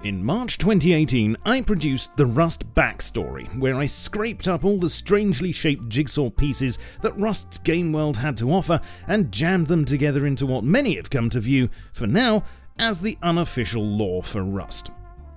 In March 2018, I produced the Rust backstory, where I scraped up all the strangely shaped jigsaw pieces that Rust's game world had to offer and jammed them together into what many have come to view, for now, as the unofficial lore for Rust.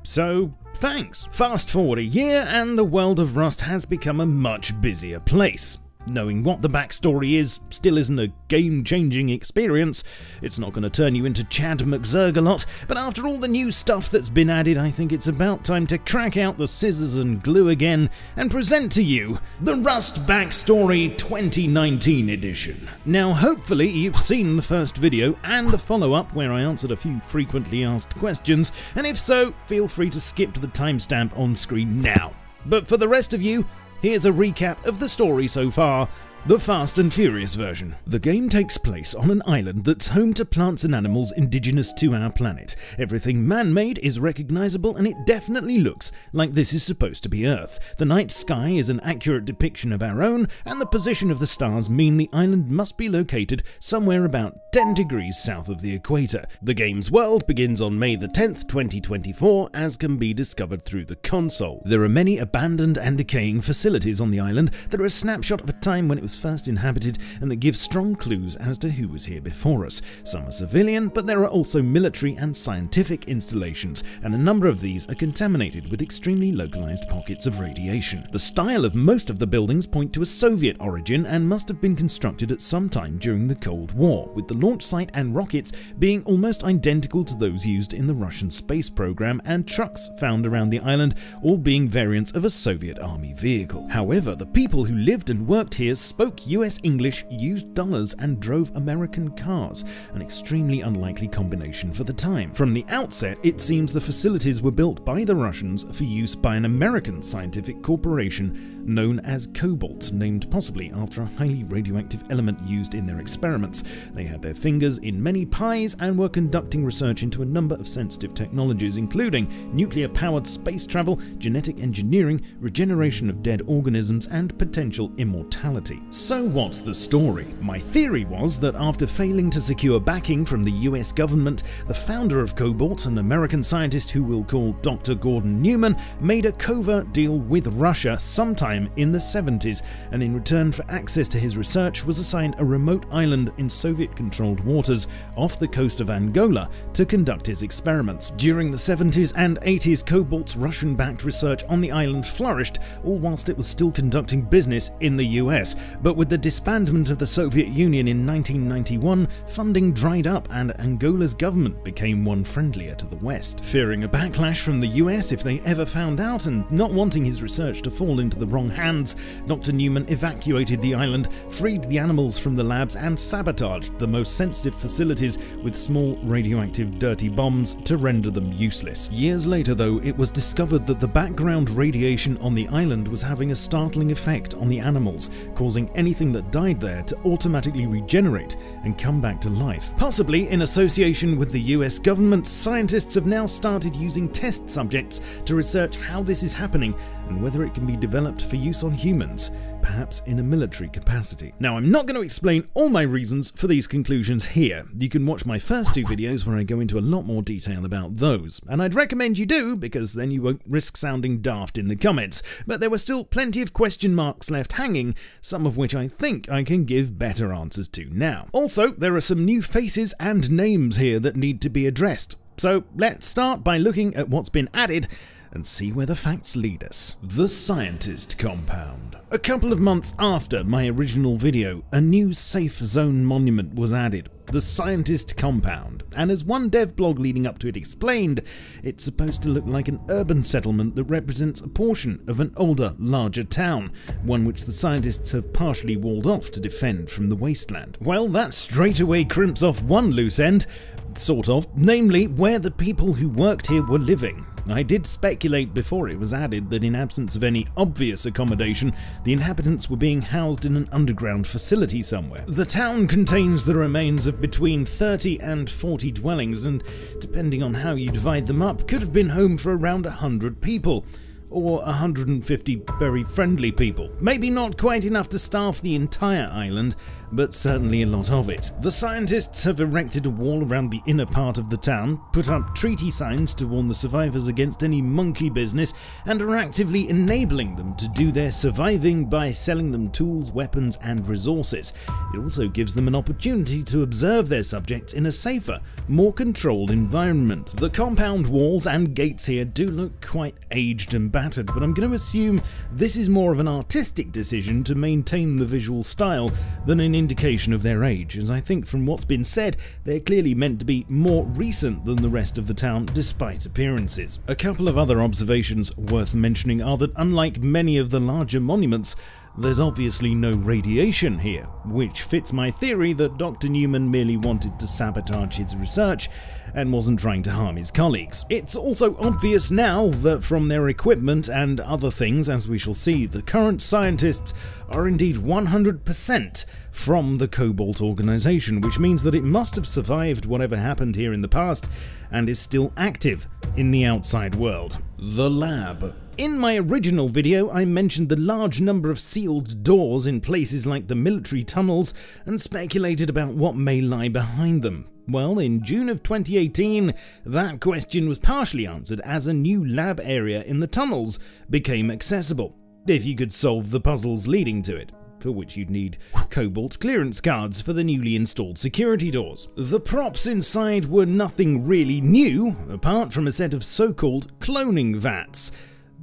So, thanks. Fast forward a year and the world of Rust has become a much busier place. Knowing what the backstory is still isn't a game-changing experience. It's not going to turn you into Chad McZurgalot, but after all the new stuff that's been added, I think it's about time to crack out the scissors and glue again and present to you the Rust Backstory 2019 edition. Now, hopefully you've seen the first video and the follow-up where I answered a few frequently asked questions, and if so, feel free to skip to the timestamp on screen now. But for the rest of you, here's a recap of the story so far, the Fast and Furious version. The game takes place on an island that's home to plants and animals indigenous to our planet. Everything man-made is recognizable and it definitely looks like this is supposed to be Earth. The night sky is an accurate depiction of our own, and the position of the stars mean the island must be located somewhere about 10 degrees south of the equator. The game's world begins on May the 10th, 2024, as can be discovered through the console. There are many abandoned and decaying facilities on the island that are a snapshot of a time when it was first inhabited and that give strong clues as to who was here before us. Some are civilian, but there are also military and scientific installations, and a number of these are contaminated with extremely localized pockets of radiation. The style of most of the buildings point to a Soviet origin and must have been constructed at some time during the Cold War, with the launch site and rockets being almost identical to those used in the Russian space program, and trucks found around the island all being variants of a Soviet army vehicle. However, the people who lived and worked here spoke US English, used dollars, and drove American cars, an extremely unlikely combination for the time. From the outset, it seems the facilities were built by the Russians for use by an American scientific corporation known as Cobalt, named possibly after a highly radioactive element used in their experiments. They had their fingers in many pies and were conducting research into a number of sensitive technologies, including nuclear-powered space travel, genetic engineering, regeneration of dead organisms, and potential immortality. So what's the story? My theory was that after failing to secure backing from the US government, the founder of Cobalt, an American scientist who we'll call Dr. Gordon Newman, made a covert deal with Russia sometime in the 70s, and in return for access to his research was assigned a remote island in Soviet-controlled waters off the coast of Angola to conduct his experiments. During the 70s and 80s, Cobalt's Russian-backed research on the island flourished, all whilst it was still conducting business in the US. But with the disbandment of the Soviet Union in 1991, funding dried up and Angola's government became one friendlier to the West. Fearing a backlash from the US if they ever found out, and not wanting his research to fall into the wrong hands, Dr. Newman evacuated the island, freed the animals from the labs, and sabotaged the most sensitive facilities with small radioactive dirty bombs to render them useless. Years later, though, it was discovered that the background radiation on the island was having a startling effect on the animals, causing anything that died there to automatically regenerate and come back to life. Possibly in association with the US government, scientists have now started using test subjects to research how this is happening and whether it can be developed for use on humans, perhaps in a military capacity. Now, I'm not going to explain all my reasons for these conclusions here. You can watch my first two videos where I go into a lot more detail about those, and I'd recommend you do, because then you won't risk sounding daft in the comments. But there were still plenty of question marks left hanging, some of which I think I can give better answers to now. Also, there are some new faces and names here that need to be addressed. So let's start by looking at what's been added and see where the facts lead us. The Scientist Compound. A couple of months after my original video, a new safe zone monument was added, the Scientist Compound, and as one dev blog leading up to it explained, it's supposed to look like an urban settlement that represents a portion of an older, larger town, one which the scientists have partially walled off to defend from the wasteland. Well, that straight away crimps off one loose end, sort of, namely where the people who worked here were living. I did speculate before it was added that in absence of any obvious accommodation, the inhabitants were being housed in an underground facility somewhere. The town contains the remains of between 30 and 40 dwellings, and depending on how you divide them up, could have been home for around 100 people. Or 150 very friendly people. Maybe not quite enough to staff the entire island. but certainly a lot of it. The scientists have erected a wall around the inner part of the town, put up treaty signs to warn the survivors against any monkey business, and are actively enabling them to do their surviving by selling them tools, weapons, and resources. It also gives them an opportunity to observe their subjects in a safer, more controlled environment. The compound walls and gates here do look quite aged and battered, but I'm going to assume this is more of an artistic decision to maintain the visual style than an indication of their age, as I think from what's been said, they're clearly meant to be more recent than the rest of the town despite appearances. A couple of other observations worth mentioning are that unlike many of the larger monuments, there's obviously no radiation here, which fits my theory that Dr. Newman merely wanted to sabotage his research and wasn't trying to harm his colleagues. It's also obvious now that from their equipment and other things, as we shall see, the current scientists are indeed 100% from the Cobalt organization, which means that it must have survived whatever happened here in the past and is still active in the outside world. The lab. In my original video, I mentioned the large number of sealed doors in places like the military tunnels and speculated about what may lie behind them. Well, in June of 2018, that question was partially answered as a new lab area in the tunnels became accessible, if you could solve the puzzles leading to it, for which you'd need Cobalt clearance cards for the newly installed security doors. The props inside were nothing really new, apart from a set of so-called cloning vats.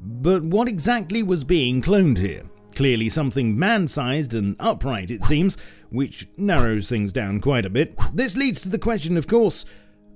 But what exactly was being cloned here? Clearly something man-sized and upright, it seems, which narrows things down quite a bit. This leads to the question, of course,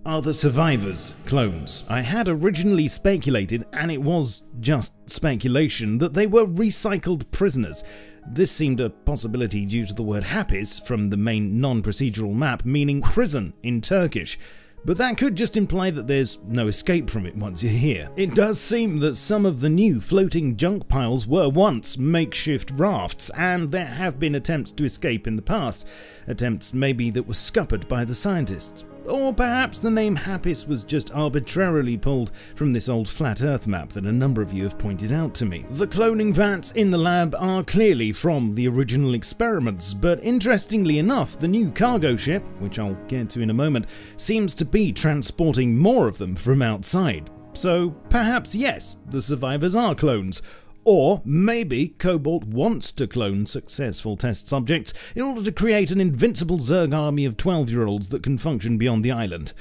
are the survivors clones? I had originally speculated, and it was just speculation, that they were recycled prisoners. This seemed a possibility due to the word hapis from the main non-procedural map, meaning prison in Turkish. But that could just imply that there's no escape from it once you're here. It does seem that some of the new floating junk piles were once makeshift rafts, and there have been attempts to escape in the past. Attempts maybe that were scuppered by the scientists. Or perhaps the name Hapis was just arbitrarily pulled from this old flat earth map that a number of you have pointed out to me. The cloning vats in the lab are clearly from the original experiments, but interestingly enough, the new cargo ship, which I'll get to in a moment, seems to be transporting more of them from outside. So perhaps yes, the survivors are clones. Or maybe Cobalt wants to clone successful test subjects in order to create an invincible Zerg army of 12-year-olds that can function beyond the island.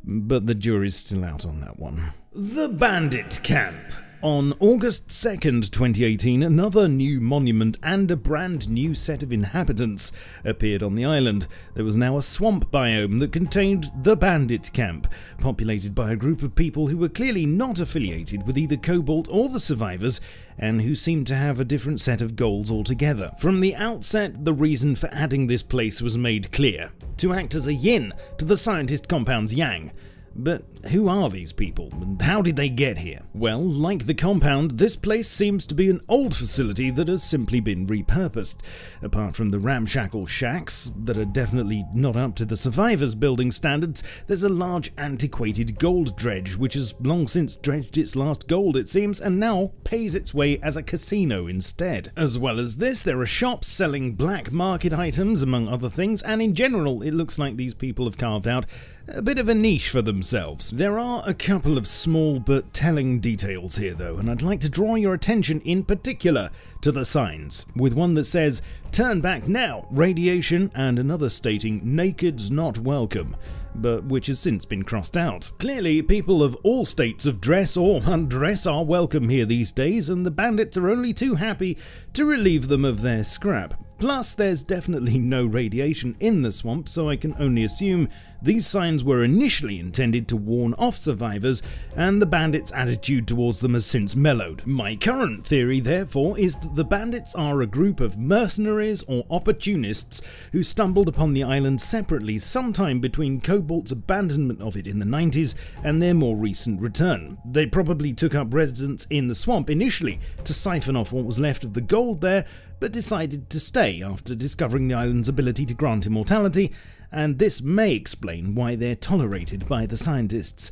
But the jury's still out on that one. The Bandit Camp. On August 2nd, 2018, another new monument and a brand new set of inhabitants appeared on the island. There was now a swamp biome that contained the Bandit Camp, populated by a group of people who were clearly not affiliated with either Cobalt or the survivors, and who seemed to have a different set of goals altogether. From the outset, the reason for adding this place was made clear: to act as a yin to the scientist compound's yang. But who are these people, and how did they get here? Well, like the compound, this place seems to be an old facility that has simply been repurposed. Apart from the ramshackle shacks that are definitely not up to the survivors' building standards, there's a large antiquated gold dredge which has long since dredged its last gold, it seems, and now pays its way as a casino instead. As well as this, there are shops selling black market items, among other things, and in general, it looks like these people have carved out a bit of a niche for themselves. There are a couple of small but telling details here though, and I'd like to draw your attention in particular to the signs, with one that says "Turn back now, radiation," and another stating "Naked's not welcome," but which has since been crossed out. Clearly, people of all states of dress or undress are welcome here these days, and the bandits are only too happy to relieve them of their scrap. Plus, there's definitely no radiation in the swamp, so I can only assume these signs were initially intended to warn off survivors, and the bandits' attitude towards them has since mellowed. My current theory, therefore, is that the bandits are a group of mercenaries or opportunists who stumbled upon the island separately sometime between Cobalt's abandonment of it in the 90s and their more recent return. They probably took up residence in the swamp initially to siphon off what was left of the gold there, but decided to stay after discovering the island's ability to grant immortality, and this may explain why they're tolerated by the scientists.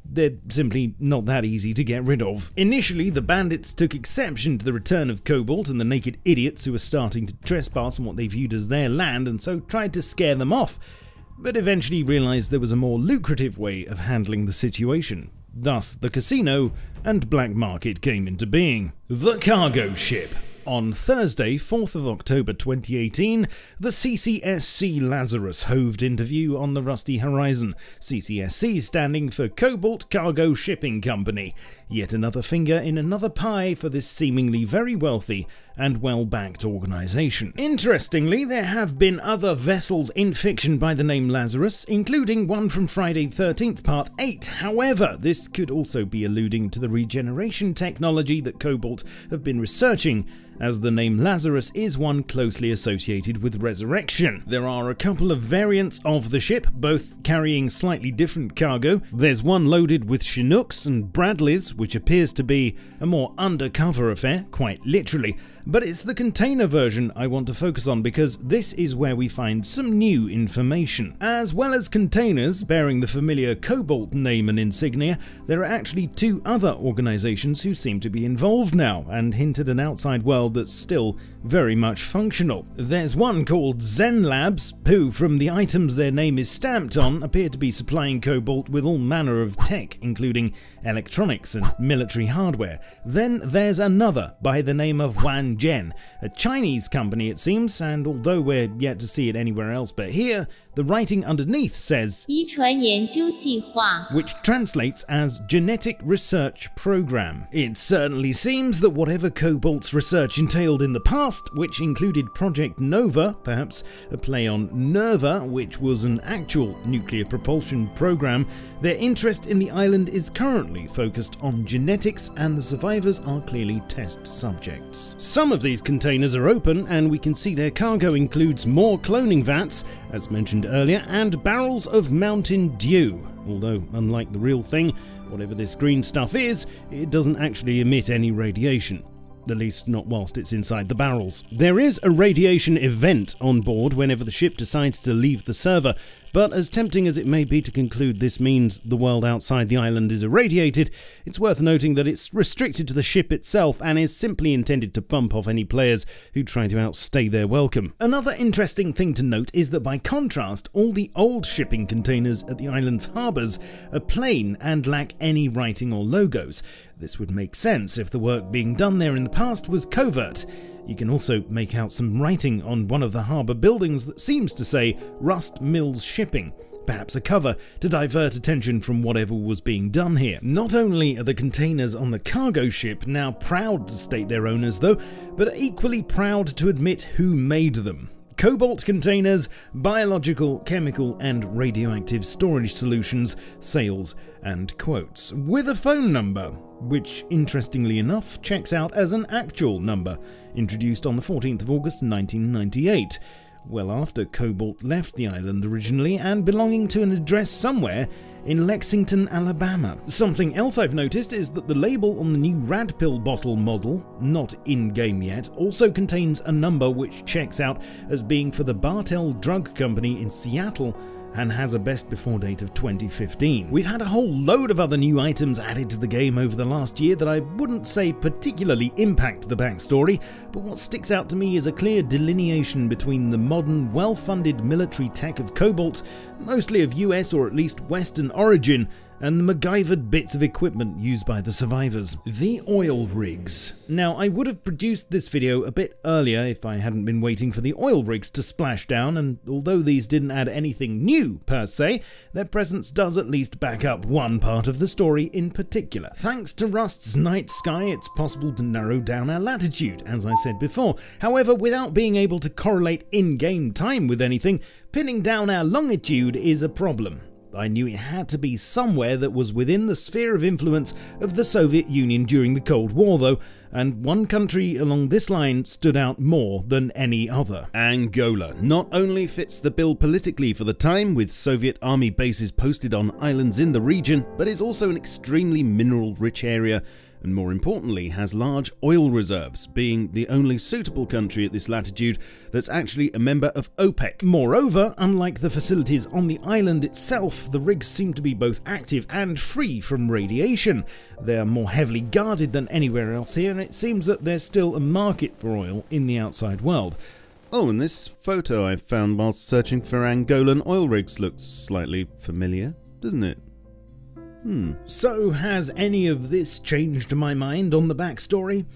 they're simply not that easy to get rid of. Initially, the bandits took exception to the return of cobalt and the naked idiots who were starting to trespass on what they viewed as their land, and so tried to scare them off, but eventually realised there was a more lucrative way of handling the situation. Thus, the casino and black market came into being. The cargo ship. On Thursday, 4th of October 2018, the CCSC Lazarus hoved into view on the rusty horizon, CCSC standing for Cobalt Cargo Shipping Company. Yet another finger in another pie for this seemingly very wealthy and well-backed organisation. Interestingly, there have been other vessels in fiction by the name Lazarus, including one from Friday 13th Part 8. However, this could also be alluding to the regeneration technology that Cobalt have been researching, as the name Lazarus is one closely associated with resurrection. There are a couple of variants of the ship, both carrying slightly different cargo. There's one loaded with Chinooks and Bradleys, which appears to be a more undercover affair, quite literally. But it's the container version I want to focus on because this is where we find some new information. As well as containers bearing the familiar Cobalt name and insignia, there are actually two other organisations who seem to be involved now and hint at an outside world that's still very much functional. There's one called Zen Labs, who, from the items their name is stamped on, appear to be supplying Cobalt with all manner of tech, including electronics and military hardware. Then there's another by the name of Wan Gen, a Chinese company it seems, and although we're yet to see it anywhere else but here, the writing underneath says 遗传研究计划, which translates as Genetic Research Program. It certainly seems that whatever Cobalt's research entailed in the past, which included Project Nova, perhaps a play on Nerva, which was an actual nuclear propulsion program, their interest in the island is currently focused on genetics, and the survivors are clearly test subjects. Some of these containers are open, and we can see their cargo includes more cloning vats, as mentioned earlier, and barrels of Mountain Dew. Although, unlike the real thing, whatever this green stuff is, it doesn't actually emit any radiation. At least not whilst it's inside the barrels. There is a radiation event on board whenever the ship decides to leave the server, but as tempting as it may be to conclude this means the world outside the island is irradiated, it's worth noting that it's restricted to the ship itself and is simply intended to bump off any players who try to outstay their welcome. Another interesting thing to note is that by contrast, all the old shipping containers at the island's harbours are plain and lack any writing or logos. This would make sense if the work being done there in the past was covert. You can also make out some writing on one of the harbour buildings that seems to say Rust Mills Shipping, perhaps a cover to divert attention from whatever was being done here. Not only are the containers on the cargo ship now proud to state their owners though, but are equally proud to admit who made them. Cobalt Containers, Biological, Chemical and Radioactive Storage Solutions, Sales and Quotes, with a phone number, which interestingly enough checks out as an actual number, introduced on the 14th of August 1998, well after Cobalt left the island originally and belonging to an address somewhere in Lexington, Alabama. Something else I've noticed is that the label on the new Rad Pill bottle model, not in-game yet, also contains a number which checks out as being for the Bartell Drug Company in Seattle and has a best before date of 2015. We've had a whole load of other new items added to the game over the last year that I wouldn't say particularly impact the backstory, but what sticks out to me is a clear delineation between the modern, well-funded military tech of Cobalt, mostly of US or at least Western origin, and the MacGyvered bits of equipment used by the survivors. The oil rigs. Now, I would have produced this video a bit earlier if I hadn't been waiting for the oil rigs to splash down, and although these didn't add anything new per se, their presence does at least back up one part of the story in particular. Thanks to Rust's night sky, it's possible to narrow down our latitude, as I said before. However, without being able to correlate in-game time with anything, pinning down our longitude is a problem. I knew it had to be somewhere that was within the sphere of influence of the Soviet Union during the Cold War though, and one country along this line stood out more than any other. Angola not only fits the bill politically for the time, with Soviet army bases posted on islands in the region, but is also an extremely mineral-rich area and more importantly has large oil reserves, being the only suitable country at this latitude that's actually a member of OPEC. Moreover, unlike the facilities on the island itself, the rigs seem to be both active and free from radiation. They are more heavily guarded than anywhere else here, and it seems that there's still a market for oil in the outside world. Oh, and this photo I found whilst searching for Angolan oil rigs looks slightly familiar, doesn't it? So has any of this changed my mind on the backstory?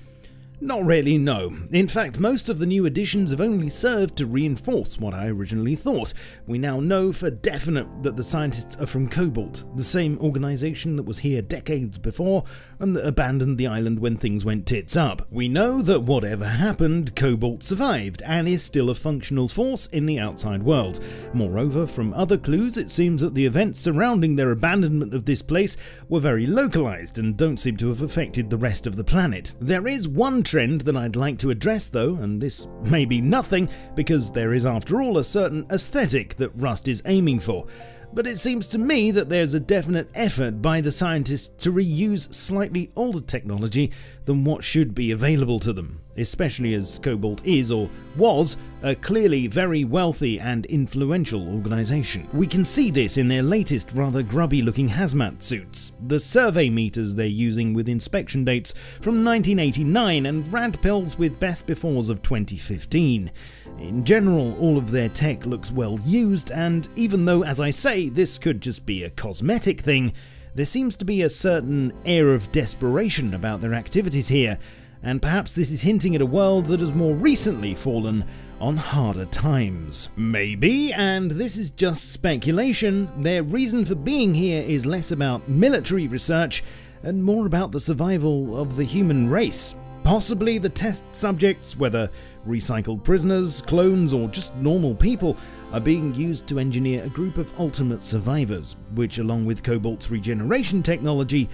Not really, no. In fact, most of the new additions have only served to reinforce what I originally thought. We now know for definite that the scientists are from Cobalt, the same organisation that was here decades before and that abandoned the island when things went tits up. We know that whatever happened, Cobalt survived and is still a functional force in the outside world. Moreover, from other clues, it seems that the events surrounding their abandonment of this place were very localised and don't seem to have affected the rest of the planet. There is one trend that I'd like to address though, and this may be nothing because there is after all a certain aesthetic that Rust is aiming for. But it seems to me that there's a definite effort by the scientists to reuse slightly older technology than what should be available to them, especially as Cobalt is, or was, a clearly very wealthy and influential organisation. We can see this in their latest rather grubby looking hazmat suits, the survey meters they're using with inspection dates from 1989 and rad pills with best befores of 2015. In general, all of their tech looks well used, and even though, as I say, this could just be a cosmetic thing, there seems to be a certain air of desperation about their activities here, and perhaps this is hinting at a world that has more recently fallen on harder times. Maybe, and this is just speculation, their reason for being here is less about military research and more about the survival of the human race. Possibly the test subjects, whether recycled prisoners, clones, or just normal people, are being used to engineer a group of ultimate survivors, which along with Cobalt's regeneration technology,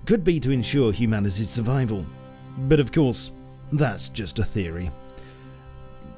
could be to ensure humanity's survival. But of course, that's just a theory.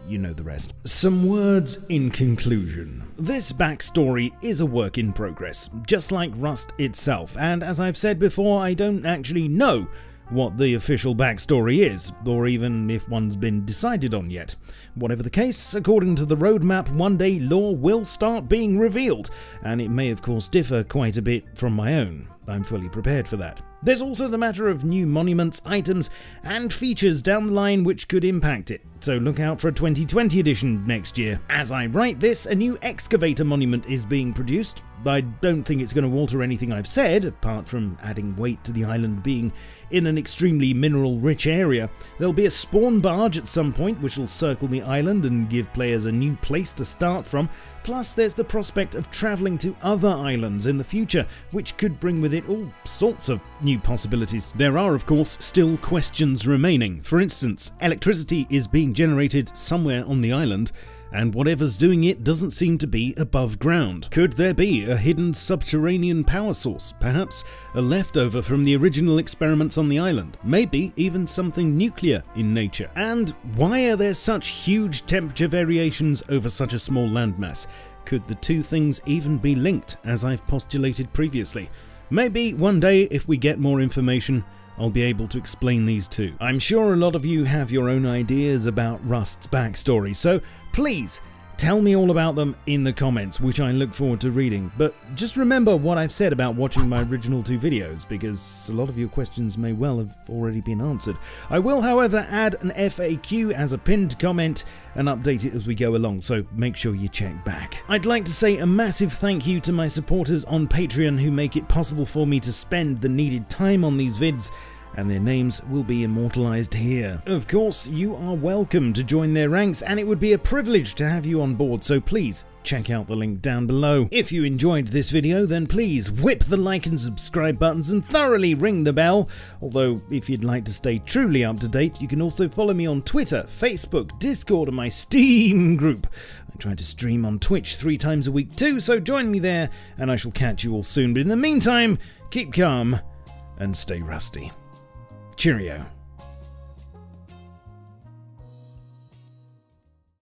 You know the rest. Some words in conclusion. This backstory is a work in progress, just like Rust itself, and as I've said before, I don't actually know what the official backstory is, or even if one's been decided on yet. Whatever the case, according to the roadmap, one day lore will start being revealed, and it may of course differ quite a bit from my own. I'm fully prepared for that. There's also the matter of new monuments, items, and features down the line which could impact it, so look out for a 2020 edition next year. As I write this, a new excavator monument is being produced. I don't think it's going to alter anything I've said, apart from adding weight to the island being in an extremely mineral-rich area. There'll be a spawn barge at some point which will circle the island and give players a new place to start from, plus there's the prospect of travelling to other islands in the future, which could bring with it all sorts of new possibilities. There are, of course, still questions remaining. For instance, electricity is being generated somewhere on the island, and whatever's doing it doesn't seem to be above ground. Could there be a hidden subterranean power source, perhaps a leftover from the original experiments on the island, maybe even something nuclear in nature? And why are there such huge temperature variations over such a small landmass? Could the two things even be linked, as I've postulated previously? Maybe one day, if we get more information, I'll be able to explain these too. I'm sure a lot of you have your own ideas about Rust's backstory, so please tell me all about them in the comments, which I look forward to reading. But just remember what I've said about watching my original two videos, because a lot of your questions may well have already been answered. I will, however, add an FAQ as a pinned comment and update it as we go along, so make sure you check back. I'd like to say a massive thank you to my supporters on Patreon who make it possible for me to spend the needed time on these vids, and their names will be immortalised here. Of course, you are welcome to join their ranks, and it would be a privilege to have you on board, so please check out the link down below. If you enjoyed this video, then please whip the like and subscribe buttons and thoroughly ring the bell. Although, if you'd like to stay truly up to date, you can also follow me on Twitter, Facebook, Discord, and my Steam group. I try to stream on Twitch 3 times a week too, so join me there, and I shall catch you all soon. But in the meantime, keep calm and stay rusty. Cheerio.